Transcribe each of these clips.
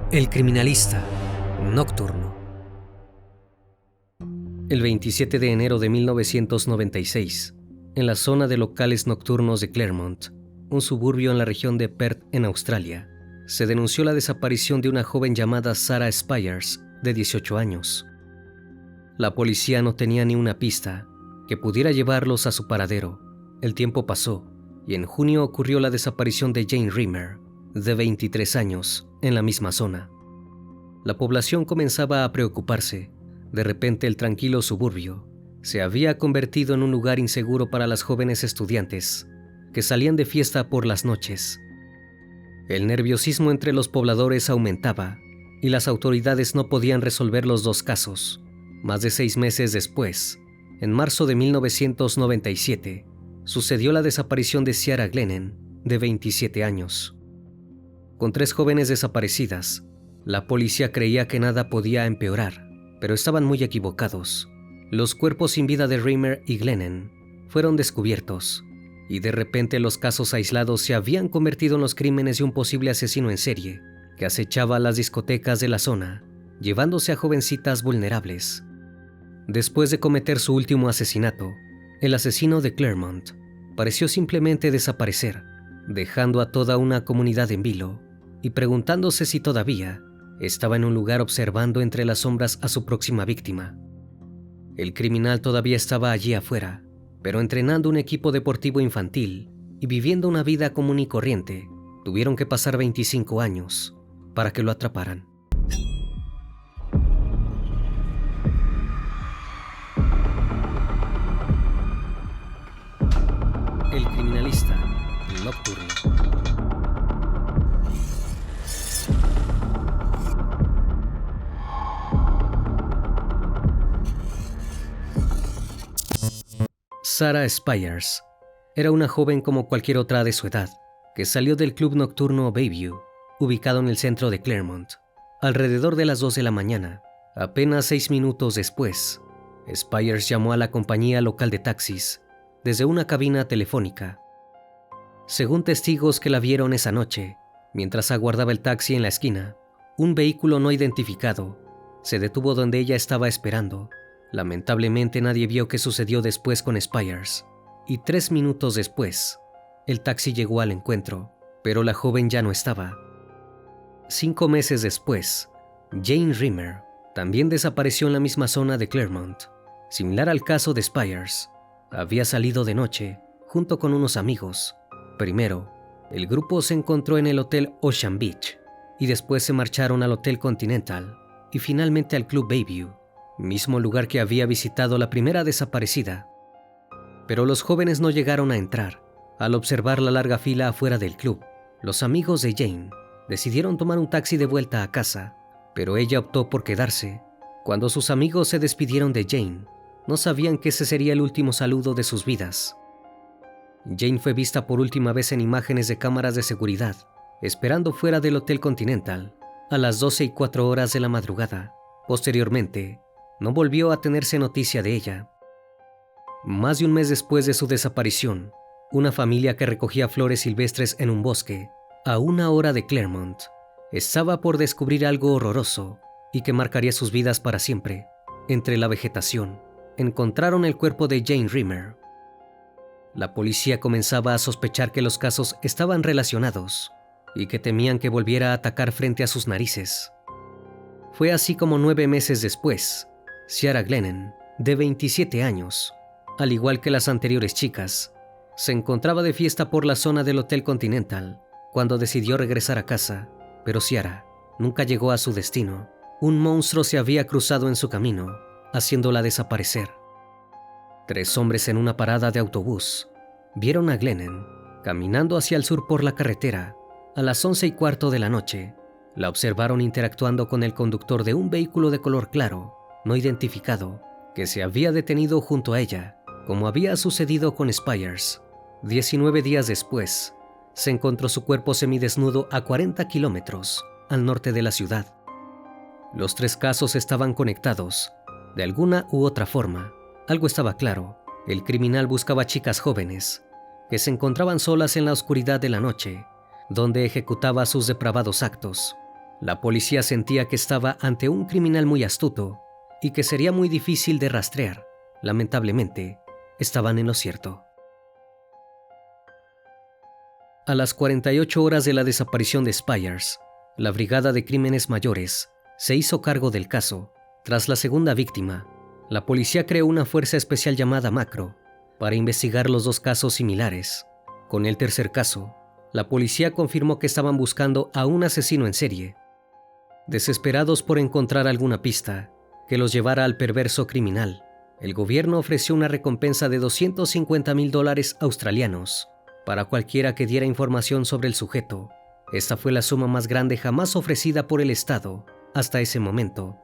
El criminalista nocturno. El 27 de enero de 1996, en la zona de locales nocturnos de Claremont, un suburbio en la región de Perth, en Australia, se denunció la desaparición de una joven llamada Sarah Spires, de 18 años. La policía no tenía ni una pista que pudiera llevarlos a su paradero. El tiempo pasó y en junio ocurrió la desaparición de Jane Rimmer, de 23 años, en la misma zona. La población comenzaba a preocuparse. De repente el tranquilo suburbio se había convertido en un lugar inseguro para las jóvenes estudiantes que salían de fiesta por las noches. El nerviosismo entre los pobladores aumentaba y las autoridades no podían resolver los dos casos. Más de 6 meses después, en marzo de 1997, sucedió la desaparición de Ciara Glennon, de 27 años. Con 3 jóvenes desaparecidas, la policía creía que nada podía empeorar, pero estaban muy equivocados. Los cuerpos sin vida de Rimmer y Glennon fueron descubiertos, y de repente los casos aislados se habían convertido en los crímenes de un posible asesino en serie que acechaba las discotecas de la zona, llevándose a jovencitas vulnerables. Después de cometer su último asesinato, el asesino de Claremont pareció simplemente desaparecer, dejando a toda una comunidad en vilo y preguntándose si todavía estaba en un lugar observando entre las sombras a su próxima víctima. El criminal todavía estaba allí afuera, pero entrenando un equipo deportivo infantil y viviendo una vida común y corriente. Tuvieron que pasar 25 años para que lo atraparan. El criminalista nocturno. Sarah Spires era una joven como cualquier otra de su edad, que salió del club nocturno Bayview, ubicado en el centro de Claremont, alrededor de las 2 de la mañana. Apenas 6 minutos después, Spires llamó a la compañía local de taxis desde una cabina telefónica. Según testigos que la vieron esa noche, mientras aguardaba el taxi en la esquina, un vehículo no identificado se detuvo donde ella estaba esperando. Lamentablemente nadie vio qué sucedió después con Spires, y 3 minutos después, el taxi llegó al encuentro, pero la joven ya no estaba. 5 meses después, Jane Rimmer también desapareció en la misma zona de Claremont. Similar al caso de Spires, había salido de noche junto con unos amigos. Primero, el grupo se encontró en el Hotel Ocean Beach y después se marcharon al Hotel Continental y finalmente al Club Bayview, mismo lugar que había visitado la primera desaparecida. Pero los jóvenes no llegaron a entrar. Al observar la larga fila afuera del club, los amigos de Jane decidieron tomar un taxi de vuelta a casa, pero ella optó por quedarse. Cuando sus amigos se despidieron de Jane, no sabían que ese sería el último saludo de sus vidas. Jane fue vista por última vez en imágenes de cámaras de seguridad, esperando fuera del Hotel Continental, a las 12:04 de la madrugada. Posteriormente, no volvió a tenerse noticia de ella. Más de un mes después de su desaparición, una familia que recogía flores silvestres en un bosque, a 1 hora de Claremont, estaba por descubrir algo horroroso y que marcaría sus vidas para siempre. Entre la vegetación, encontraron el cuerpo de Jane Rimmer. La policía comenzaba a sospechar que los casos estaban relacionados y que temían que volviera a atacar frente a sus narices. Fue así como 9 meses después, Ciara Glennon, de 27 años, al igual que las anteriores chicas, se encontraba de fiesta por la zona del Hotel Continental cuando decidió regresar a casa, pero Ciara nunca llegó a su destino. Un monstruo se había cruzado en su camino, haciéndola desaparecer. 3 hombres en una parada de autobús vieron a Glennon caminando hacia el sur por la carretera a las 11:15 de la noche. La observaron interactuando con el conductor de un vehículo de color claro, no identificado, que se había detenido junto a ella, como había sucedido con Spires. 19 días después, se encontró su cuerpo semidesnudo a 40 kilómetros al norte de la ciudad. Los 3 casos estaban conectados, de alguna u otra forma. Algo estaba claro: el criminal buscaba chicas jóvenes que se encontraban solas en la oscuridad de la noche, donde ejecutaba sus depravados actos. La policía sentía que estaba ante un criminal muy astuto y que sería muy difícil de rastrear. Lamentablemente, estaban en lo cierto. A las 48 horas de la desaparición de Spires, la Brigada de Crímenes Mayores se hizo cargo del caso. Tras la segunda víctima, la policía creó una fuerza especial llamada Macro para investigar los dos casos similares. Con el tercer caso, la policía confirmó que estaban buscando a un asesino en serie. Desesperados por encontrar alguna pista que los llevara al perverso criminal, el gobierno ofreció una recompensa de $250,000 australianos para cualquiera que diera información sobre el sujeto. Esta fue la suma más grande jamás ofrecida por el Estado hasta ese momento.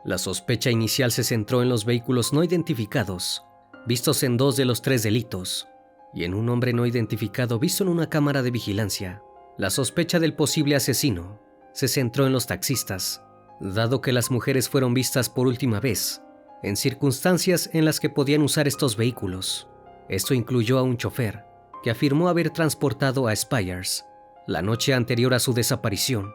La sospecha inicial se centró en los vehículos no identificados, vistos en 2 de los 3 delitos, y en un hombre no identificado visto en una cámara de vigilancia. La sospecha del posible asesino se centró en los taxistas, dado que las mujeres fueron vistas por última vez en circunstancias en las que podían usar estos vehículos. Esto incluyó a un chofer que afirmó haber transportado a Spires la noche anterior a su desaparición.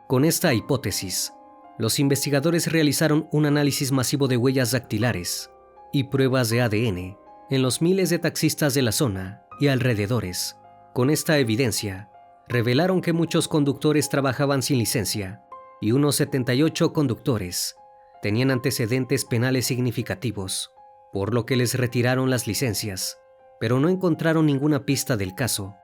Con esta hipótesis, los investigadores realizaron un análisis masivo de huellas dactilares y pruebas de ADN en los miles de taxistas de la zona y alrededores. Con esta evidencia, revelaron que muchos conductores trabajaban sin licencia y unos 78 conductores tenían antecedentes penales significativos, por lo que les retiraron las licencias, pero no encontraron ninguna pista del caso.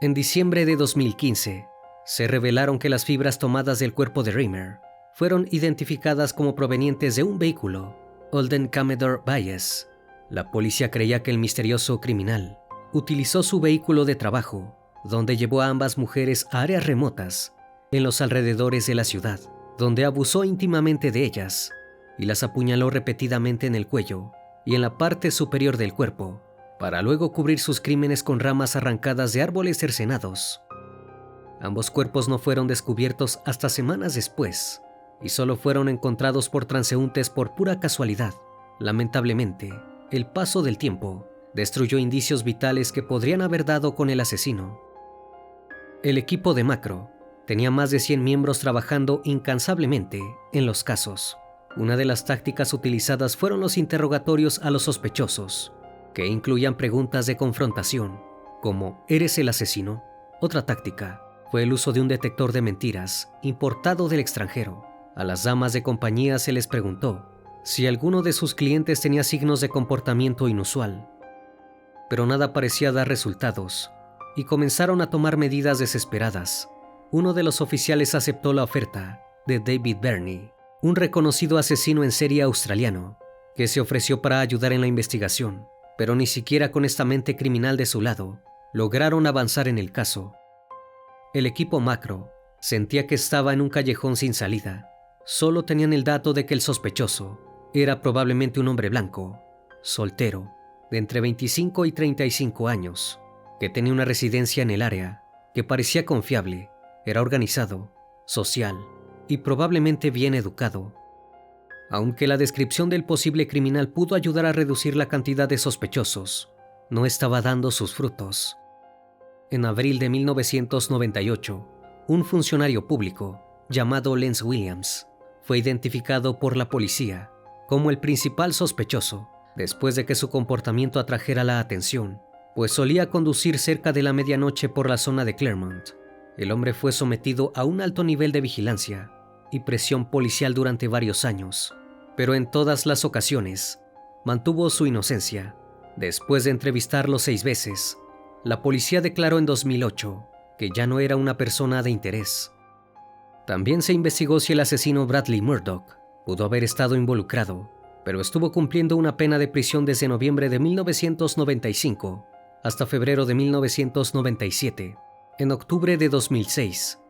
En diciembre de 2015, se revelaron que las fibras tomadas del cuerpo de Reimer fueron identificadas como provenientes de un vehículo, Holden Commodore Bayes. La policía creía que el misterioso criminal utilizó su vehículo de trabajo, donde llevó a ambas mujeres a áreas remotas en los alrededores de la ciudad, donde abusó íntimamente de ellas y las apuñaló repetidamente en el cuello y en la parte superior del cuerpo, para luego cubrir sus crímenes con ramas arrancadas de árboles cercenados. Ambos cuerpos no fueron descubiertos hasta semanas después y solo fueron encontrados por transeúntes por pura casualidad. Lamentablemente, el paso del tiempo destruyó indicios vitales que podrían haber dado con el asesino. El equipo de Macro tenía más de 100 miembros trabajando incansablemente en los casos. Una de las tácticas utilizadas fueron los interrogatorios a los sospechosos, que incluían preguntas de confrontación, como ¿eres el asesino? Otra táctica fue el uso de un detector de mentiras importado del extranjero. A las damas de compañía se les preguntó si alguno de sus clientes tenía signos de comportamiento inusual, pero nada parecía dar resultados y comenzaron a tomar medidas desesperadas. Uno de los oficiales aceptó la oferta de David Burney, un reconocido asesino en serie australiano, que se ofreció para ayudar en la investigación, pero ni siquiera con esta mente criminal de su lado lograron avanzar en el caso. El equipo Macro sentía que estaba en un callejón sin salida. Solo tenían el dato de que el sospechoso era probablemente un hombre blanco, soltero, de entre 25 y 35 años, que tenía una residencia en el área, que parecía confiable, era organizado, social y probablemente bien educado. Aunque la descripción del posible criminal pudo ayudar a reducir la cantidad de sospechosos, no estaba dando sus frutos. En abril de 1998, un funcionario público llamado Lance Williams fue identificado por la policía como el principal sospechoso, después de que su comportamiento atrajera la atención, pues solía conducir cerca de la medianoche por la zona de Claremont. El hombre fue sometido a un alto nivel de vigilancia y presión policial durante varios años, pero en todas las ocasiones mantuvo su inocencia. Después de entrevistarlo 6 veces, la policía declaró en 2008 que ya no era una persona de interés. También se investigó si el asesino Bradley Murdoch pudo haber estado involucrado, pero estuvo cumpliendo una pena de prisión desde noviembre de 1995 hasta febrero de 1997. En octubre de 2006,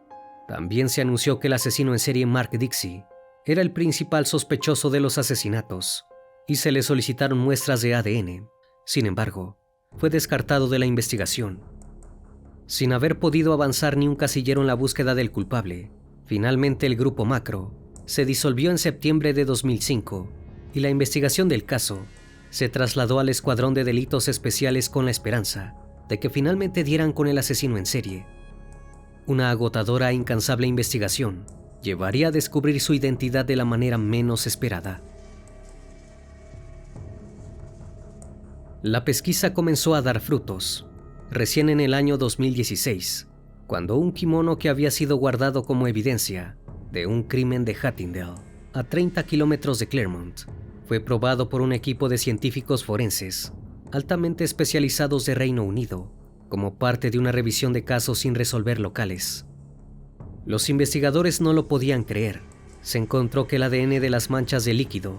también se anunció que el asesino en serie Mark Dixie era el principal sospechoso de los asesinatos y se le solicitaron muestras de ADN. Sin embargo, fue descartado de la investigación. Sin haber podido avanzar ni un casillero en la búsqueda del culpable, finalmente el grupo Macro se disolvió en septiembre de 2005 y la investigación del caso se trasladó al Escuadrón de Delitos Especiales con la esperanza de que finalmente dieran con el asesino en serie. Una agotadora e incansable investigación llevaría a descubrir su identidad de la manera menos esperada. La pesquisa comenzó a dar frutos, recién en el año 2016, cuando un kimono que había sido guardado como evidencia de un crimen de Huntingdale, a 30 kilómetros de Claremont, fue probado por un equipo de científicos forenses altamente especializados de Reino Unido, como parte de una revisión de casos sin resolver locales. Los investigadores no lo podían creer. Se encontró que el ADN de las manchas de líquido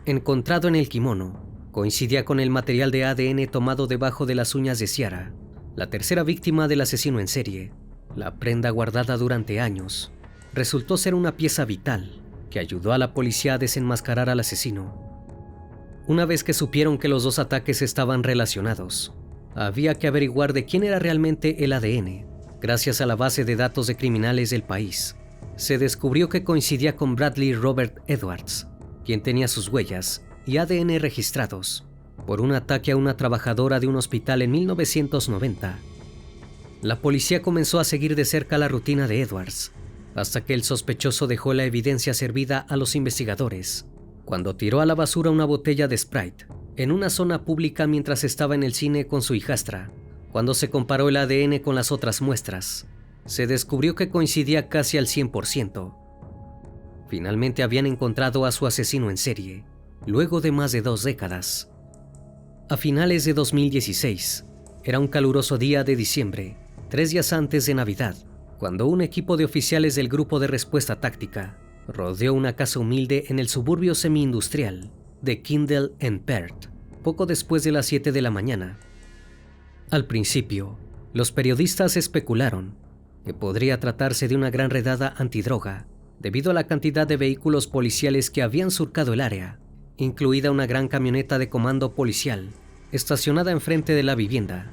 encontrado en el kimono coincidía con el material de ADN tomado debajo de las uñas de Ciara, la tercera víctima del asesino en serie. La prenda guardada durante años resultó ser una pieza vital que ayudó a la policía a desenmascarar al asesino. Una vez que supieron que los dos ataques estaban relacionados, había que averiguar de quién era realmente el ADN. Gracias a la base de datos de criminales del país, se descubrió que coincidía con Bradley Robert Edwards, quien tenía sus huellas y ADN registrados por un ataque a una trabajadora de un hospital en 1990. La policía comenzó a seguir de cerca la rutina de Edwards, hasta que el sospechoso dejó la evidencia servida a los investigadores cuando tiró a la basura una botella de Sprite en una zona pública mientras estaba en el cine con su hijastra. Cuando se comparó el ADN con las otras muestras, se descubrió que coincidía casi al 100%. Finalmente habían encontrado a su asesino en serie, luego de más de 2 décadas. A finales de 2016, era un caluroso día de diciembre, 3 días antes de Navidad, cuando un equipo de oficiales del Grupo de Respuesta Táctica rodeó una casa humilde en el suburbio semi-industrial de Kindle en Perth, poco después de las 7 de la mañana. Al principio, los periodistas especularon que podría tratarse de una gran redada antidroga debido a la cantidad de vehículos policiales que habían surcado el área, incluida una gran camioneta de comando policial estacionada enfrente de la vivienda.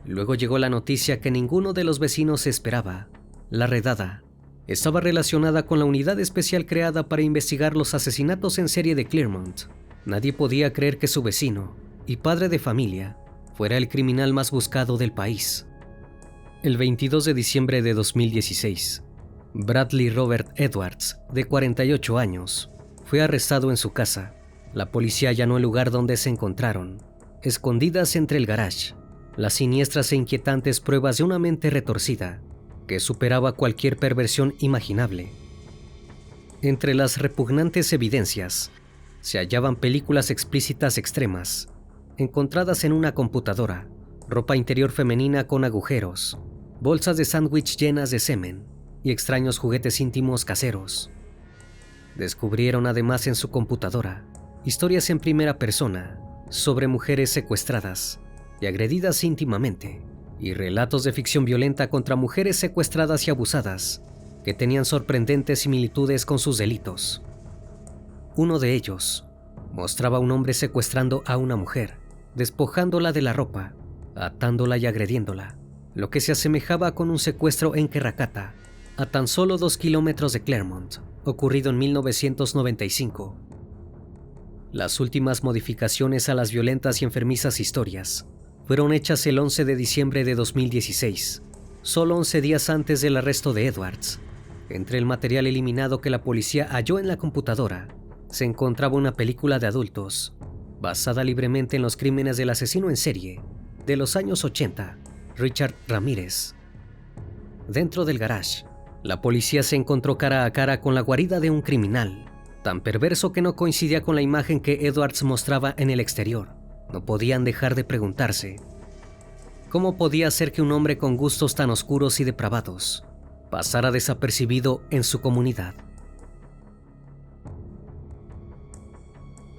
Luego llegó la noticia que ninguno de los vecinos esperaba. La redada estaba relacionada con la unidad especial creada para investigar los asesinatos en serie de Claremont. Nadie podía creer que su vecino y padre de familia fuera el criminal más buscado del país. El 22 de diciembre de 2016, Bradley Robert Edwards, de 48 años, fue arrestado en su casa. La policía allanó el lugar donde se encontraron, escondidas entre el garage, las siniestras e inquietantes pruebas de una mente retorcida que superaba cualquier perversión imaginable. Entre las repugnantes evidencias se hallaban películas explícitas extremas, encontradas en una computadora, ropa interior femenina con agujeros, bolsas de sándwich llenas de semen y extraños juguetes íntimos caseros. Descubrieron además en su computadora historias en primera persona sobre mujeres secuestradas y agredidas íntimamente, y relatos de ficción violenta contra mujeres secuestradas y abusadas que tenían sorprendentes similitudes con sus delitos. Uno de ellos mostraba a un hombre secuestrando a una mujer, despojándola de la ropa, atándola y agrediéndola, lo que se asemejaba con un secuestro en Kerakata, a tan solo 2 kilómetros de Claremont, ocurrido en 1995. Las últimas modificaciones a las violentas y enfermizas historias fueron hechas el 11 de diciembre de 2016, solo 11 días antes del arresto de Edwards. Entre el material eliminado que la policía halló en la computadora, se encontraba una película de adultos, basada libremente en los crímenes del asesino en serie de los años 80, Richard Ramírez. Dentro del garage, la policía se encontró cara a cara con la guarida de un criminal, tan perverso que no coincidía con la imagen que Edwards mostraba en el exterior. No podían dejar de preguntarse, ¿cómo podía ser que un hombre con gustos tan oscuros y depravados pasara desapercibido en su comunidad?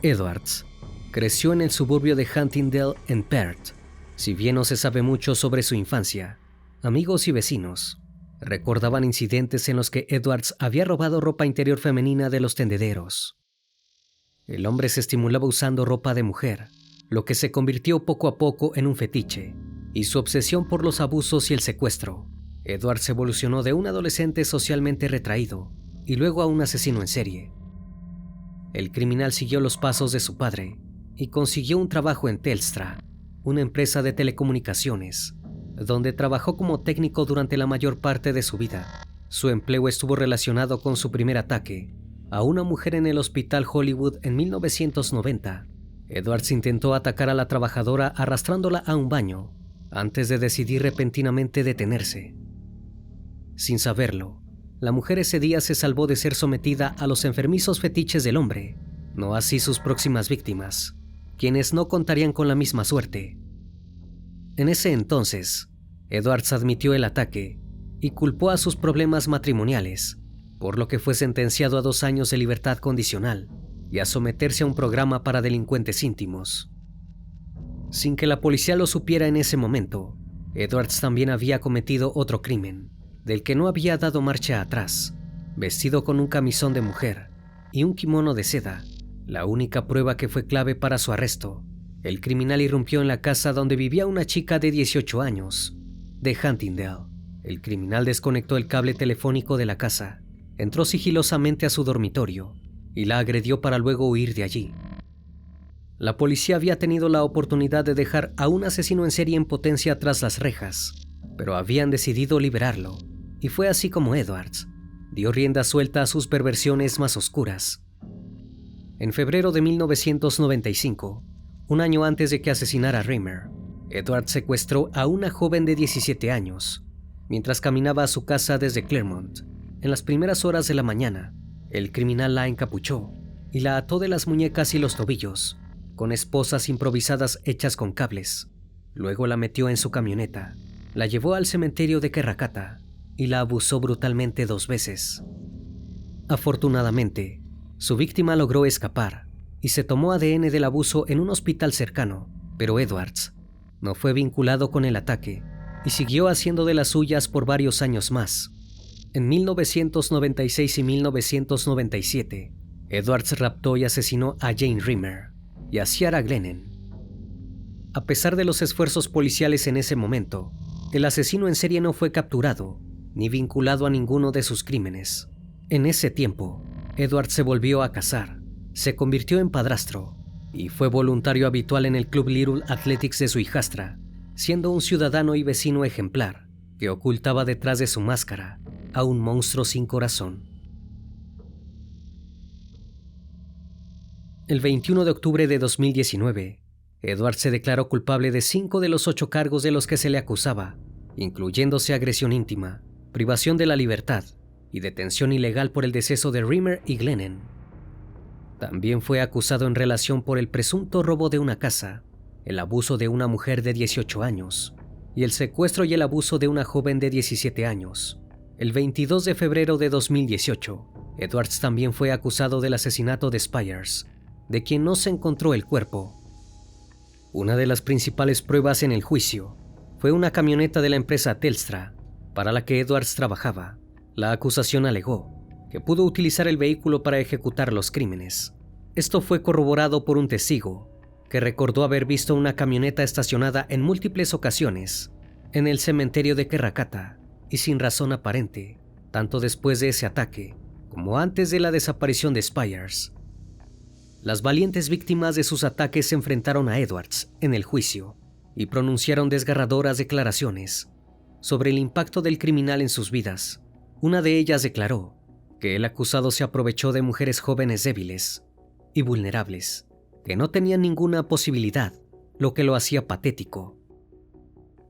Edwards creció en el suburbio de Huntingdale en Perth. Si bien no se sabe mucho sobre su infancia, amigos y vecinos recordaban incidentes en los que Edwards había robado ropa interior femenina de los tendederos. El hombre se estimulaba usando ropa de mujer, lo que se convirtió poco a poco en un fetiche, y su obsesión por los abusos y el secuestro. Edwards evolucionó de un adolescente socialmente retraído y luego a un asesino en serie. El criminal siguió los pasos de su padre y consiguió un trabajo en Telstra, una empresa de telecomunicaciones, donde trabajó como técnico durante la mayor parte de su vida. Su empleo estuvo relacionado con su primer ataque a una mujer en el Hospital Hollywood en 1990. Edwards intentó atacar a la trabajadora arrastrándola a un baño, antes de decidir repentinamente detenerse. Sin saberlo, la mujer ese día se salvó de ser sometida a los enfermizos fetiches del hombre, no así sus próximas víctimas, quienes no contarían con la misma suerte. En ese entonces, Edwards admitió el ataque y culpó a sus problemas matrimoniales, por lo que fue sentenciado a 2 años de libertad condicional y a someterse a un programa para delincuentes íntimos. Sin que la policía lo supiera en ese momento, Edwards también había cometido otro crimen, del que no había dado marcha atrás. Vestido con un camisón de mujer y un kimono de seda, la única prueba que fue clave para su arresto, el criminal irrumpió en la casa donde vivía una chica de 18 años, de Huntingdale. El criminal desconectó el cable telefónico de la casa, entró sigilosamente a su dormitorio y la agredió para luego huir de allí. La policía había tenido la oportunidad de dejar a un asesino en serie en potencia tras las rejas, pero habían decidido liberarlo, y fue así como Edwards dio rienda suelta a sus perversiones más oscuras. En febrero de 1995, un año antes de que asesinara a Reimer, Edwards secuestró a una joven de 17 años. Mientras caminaba a su casa desde Claremont, en las primeras horas de la mañana, el criminal la encapuchó y la ató de las muñecas y los tobillos, con esposas improvisadas hechas con cables. Luego la metió en su camioneta, la llevó al cementerio de Kerrakata y la abusó brutalmente 2 veces. Afortunadamente, su víctima logró escapar y se tomó ADN del abuso en un hospital cercano, pero Edwards no fue vinculado con el ataque y siguió haciendo de las suyas por varios años más. En 1996 y 1997, Edwards raptó y asesinó a Jane Reimer y a Ciara Glennon. A pesar de los esfuerzos policiales en ese momento, el asesino en serie no fue capturado ni vinculado a ninguno de sus crímenes. En ese tiempo, Edwards se volvió a casar, se convirtió en padrastro y fue voluntario habitual en el Club Little Athletics de su hijastra, siendo un ciudadano y vecino ejemplar que ocultaba detrás de su máscara a un monstruo sin corazón. El 21 de octubre de 2019, Edwards se declaró culpable de 5 de los 8 cargos de los que se le acusaba, incluyéndose agresión íntima, privación de la libertad y detención ilegal por el deceso de Reimer y Glennon. También fue acusado en relación por el presunto robo de una casa, el abuso de una mujer de 18 años y el secuestro y el abuso de una joven de 17 años. El 22 de febrero de 2018, Edwards también fue acusado del asesinato de Spires, de quien no se encontró el cuerpo. Una de las principales pruebas en el juicio fue una camioneta de la empresa Telstra, para la que Edwards trabajaba. La acusación alegó que pudo utilizar el vehículo para ejecutar los crímenes. Esto fue corroborado por un testigo, que recordó haber visto una camioneta estacionada en múltiples ocasiones en el cementerio de Kerrakata y sin razón aparente, tanto después de ese ataque como antes de la desaparición de Spires. Las valientes víctimas de sus ataques se enfrentaron a Edwards en el juicio y pronunciaron desgarradoras declaraciones sobre el impacto del criminal en sus vidas. Una de ellas declaró que el acusado se aprovechó de mujeres jóvenes débiles y vulnerables, que no tenían ninguna posibilidad, lo que lo hacía patético.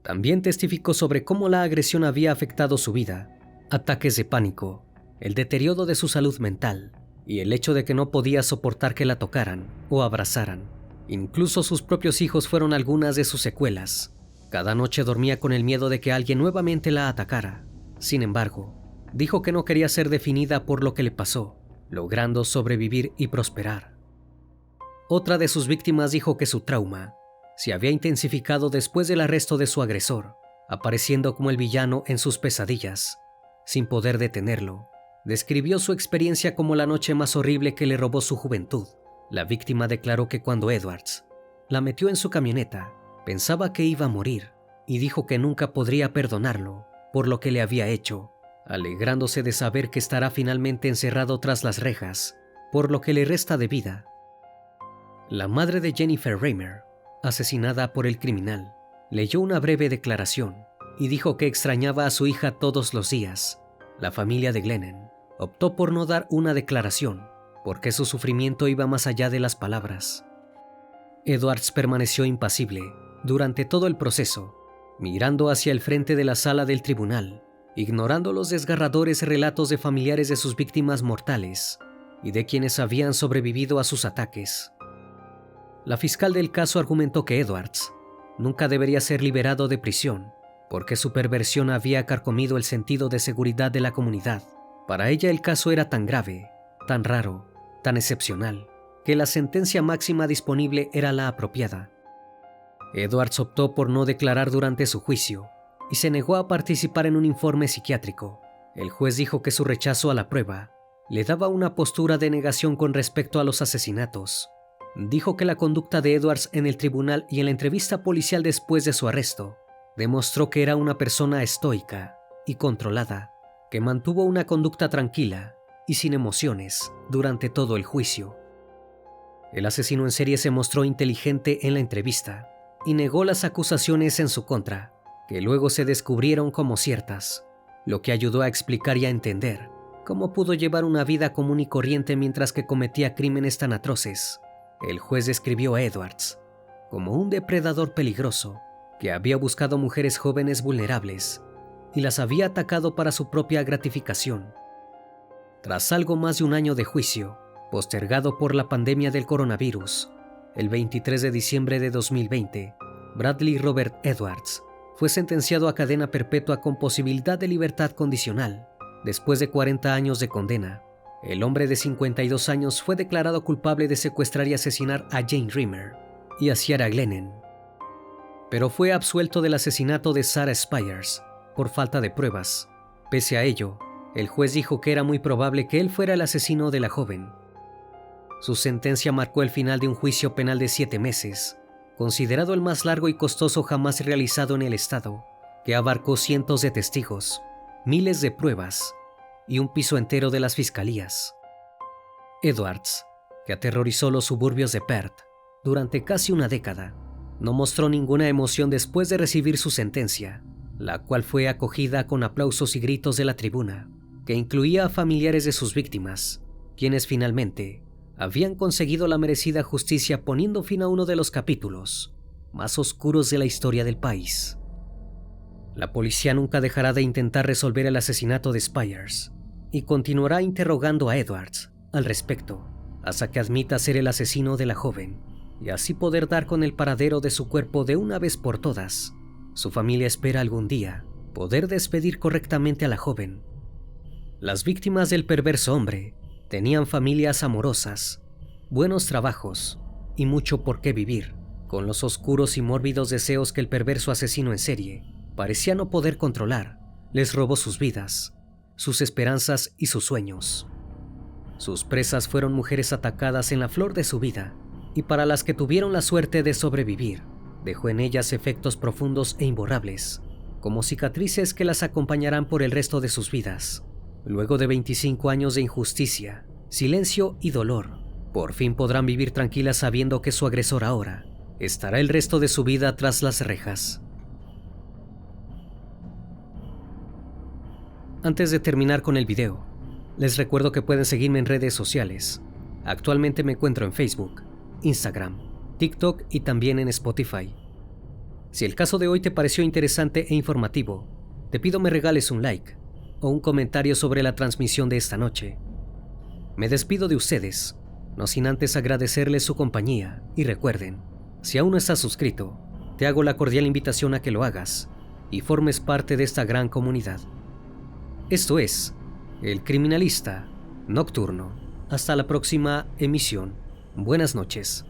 También testificó sobre cómo la agresión había afectado su vida, ataques de pánico, el deterioro de su salud mental y el hecho de que no podía soportar que la tocaran o abrazaran. Incluso sus propios hijos fueron algunas de sus secuelas. Cada noche dormía con el miedo de que alguien nuevamente la atacara. Sin embargo, dijo que no quería ser definida por lo que le pasó, logrando sobrevivir y prosperar. Otra de sus víctimas dijo que su trauma se había intensificado después del arresto de su agresor, apareciendo como el villano en sus pesadillas, sin poder detenerlo. Describió su experiencia como la noche más horrible que le robó su juventud. La víctima declaró que cuando Edwards la metió en su camioneta, pensaba que iba a morir y dijo que nunca podría perdonarlo por lo que le había hecho, alegrándose de saber que estará finalmente encerrado tras las rejas por lo que le resta de vida. La madre de Jennifer Reimer, asesinada por el criminal, leyó una breve declaración y dijo que extrañaba a su hija todos los días. La familia de Glennon optó por no dar una declaración, porque su sufrimiento iba más allá de las palabras. Edwards permaneció impasible durante todo el proceso, mirando hacia el frente de la sala del tribunal, ignorando los desgarradores relatos de familiares de sus víctimas mortales y de quienes habían sobrevivido a sus ataques. La fiscal del caso argumentó que Edwards nunca debería ser liberado de prisión, porque su perversión había carcomido el sentido de seguridad de la comunidad. Para ella el caso era tan grave, tan raro, tan excepcional, que la sentencia máxima disponible era la apropiada. Edwards optó por no declarar durante su juicio y se negó a participar en un informe psiquiátrico. El juez dijo que su rechazo a la prueba le daba una postura de negación con respecto a los asesinatos. Dijo que la conducta de Edwards en el tribunal y en la entrevista policial después de su arresto demostró que era una persona estoica y controlada, que mantuvo una conducta tranquila y sin emociones durante todo el juicio. El asesino en serie se mostró inteligente en la entrevista y negó las acusaciones en su contra, que luego se descubrieron como ciertas, lo que ayudó a explicar y a entender cómo pudo llevar una vida común y corriente mientras que cometía crímenes tan atroces. El juez describió a Edwards como un depredador peligroso que había buscado mujeres jóvenes vulnerables y las había atacado para su propia gratificación. Tras algo más de un año de juicio, postergado por la pandemia del coronavirus, el 23 de diciembre de 2020, Bradley Robert Edwards fue sentenciado a cadena perpetua con posibilidad de libertad condicional. Después de 40 años de condena, el hombre de 52 años fue declarado culpable de secuestrar y asesinar a Jane Rimmer y a Ciara Glennon, pero fue absuelto del asesinato de Sarah Spiers por falta de pruebas. Pese a ello, el juez dijo que era muy probable que él fuera el asesino de la joven. Su sentencia marcó el final de un juicio penal de 7 meses, considerado el más largo y costoso jamás realizado en el estado, que abarcó cientos de testigos, miles de pruebas y un piso entero de las fiscalías. Edwards, que aterrorizó los suburbios de Perth durante casi una década, no mostró ninguna emoción después de recibir su sentencia, la cual fue acogida con aplausos y gritos de la tribuna, que incluía a familiares de sus víctimas, quienes finalmente habían conseguido la merecida justicia poniendo fin a uno de los capítulos más oscuros de la historia del país. La policía nunca dejará de intentar resolver el asesinato de Spiers y continuará interrogando a Edwards al respecto hasta que admita ser el asesino de la joven y así poder dar con el paradero de su cuerpo de una vez por todas. Su familia espera algún día poder despedir correctamente a la joven. Las víctimas del perverso hombre tenían familias amorosas, buenos trabajos y mucho por qué vivir, con los oscuros y mórbidos deseos que el perverso asesino en serie parecía no poder controlar. Les robó sus vidas, sus esperanzas y sus sueños. Sus presas fueron mujeres atacadas en la flor de su vida y para las que tuvieron la suerte de sobrevivir, dejó en ellas efectos profundos e imborrables, como cicatrices que las acompañarán por el resto de sus vidas. Luego de 25 años de injusticia, silencio y dolor, por fin podrán vivir tranquilas sabiendo que su agresor ahora estará el resto de su vida tras las rejas. Antes de terminar con el video, les recuerdo que pueden seguirme en redes sociales. Actualmente me encuentro en Facebook, Instagram, TikTok y también en Spotify. Si el caso de hoy te pareció interesante e informativo, te pido me regales un like o un comentario sobre la transmisión de esta noche. Me despido de ustedes, no sin antes agradecerles su compañía y recuerden, si aún no estás suscrito, te hago la cordial invitación a que lo hagas y formes parte de esta gran comunidad. Esto es El Criminalista Nocturno. Hasta la próxima emisión. Buenas noches.